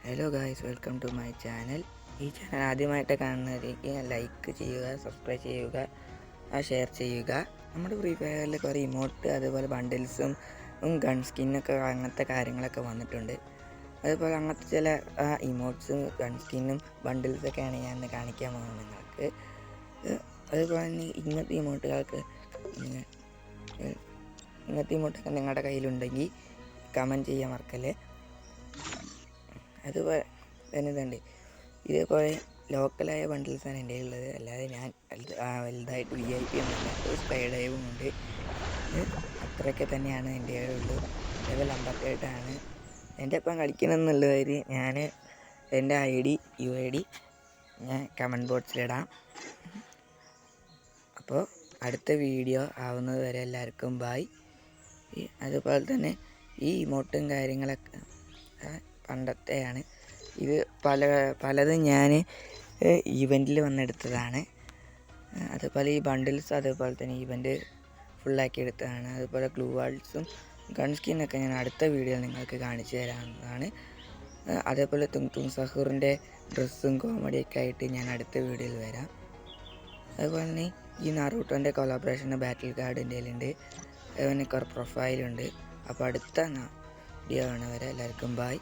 Hello guys, welcome to my channel. ഈ channel ആദ്യമായിട്ട് കാണുന്നവരേക്ക് ലൈക്ക് ചെയ്യുക, സബ്സ്ക്രൈബ് ചെയ്യുക, ഷെയർ ചെയ്യുക. നമ്മുടെ ഫ്രീ ഫയറിൽ കുറേ ഇമോട്ട്, അതുപോലെ ബണ്ടിൽസും ഗൺ സ്കിന്നൊക്കെ അങ്ങനത്തെ കാര്യങ്ങളൊക്കെ വന്നിട്ടുണ്ട്. അതുപോലെ അങ്ങനത്തെ ചില ഇമോട്ട്സും ഗൺ സ്കിന്നും ബണ്ടിൽസൊക്കെയാണ് ഞാൻ ഇന്ന് കാണിക്കാൻ പോകുന്നത് നിങ്ങൾക്ക്. അതുപോലെ തന്നെ ഇങ്ങനത്തെ ഇമോട്ടുകൾക്ക് നിങ്ങളുടെ കയ്യിലുണ്ടെങ്കിൽ കമൻറ്റ് ചെയ്യാൻ മറക്കല്ലേ. അതുപോലെ തന്നെ ഇതുണ്ട്, ഇതേപോലെ ലോക്കലായ ബണ്ടിൽസാണ് എൻ്റെ ഉള്ളത്. അല്ലാതെ ഞാൻ വലുതായിട്ട് VIP ഒന്നുമില്ല. ഒരു സ്കൈ ഡൈവും ഉണ്ട്. അത്രയൊക്കെ തന്നെയാണ് എൻ്റെ ഉള്ളൂ. ലെവൽ 57 എൻ്റെ ഒപ്പം കളിക്കണമെന്നുള്ളവർ ഞാൻ എൻ്റെ UID ഞാൻ കമൻറ്റ് ബോക്സിലിടാം. അപ്പോൾ അടുത്ത വീഡിയോ ആവുന്നത് വരെ എല്ലാവർക്കും ബായ്. അതുപോലെ തന്നെ ഈ ഇമോട്ടും കാര്യങ്ങളൊക്കെ പണ്ടത്തെയാണ്. ഇത് പലതും ഞാൻ ഈവൻറ്റിൽ വന്നെടുത്തതാണ്. അതുപോലെ ഈ ബണ്ടിൽസ് അതുപോലെ തന്നെ ഈവൻറ്റ് ഫുള്ളാക്കി എടുത്തതാണ്. അതുപോലെ ഗ്ലൂ വാൾസും ഗൺ സ്കിന്നൊക്കെ ഞാൻ അടുത്ത വീഡിയോയിൽ നിങ്ങൾക്ക് കാണിച്ചു തരാവുന്നതാണ്. അതേപോലെ തുങ് സഹൂറിൻ്റെ ഡ്രസ്സും കോമഡിയൊക്കെ ആയിട്ട് ഞാൻ അടുത്ത വീഡിയോയിൽ വരാം. അതുപോലെ തന്നെ ഈ നാറൂട്ടോൻ്റെ കൊളാബറേഷൻ്റെ ബാറ്റിൽ കാർഡ് എൻ്റെ കയ്യിലുണ്ട്. അവന് കുറേ പ്രൊഫൈലുണ്ട്. അപ്പോൾ അടുത്ത വീഡിയോ ആണ് വരെ എല്ലാവർക്കും ബായ്.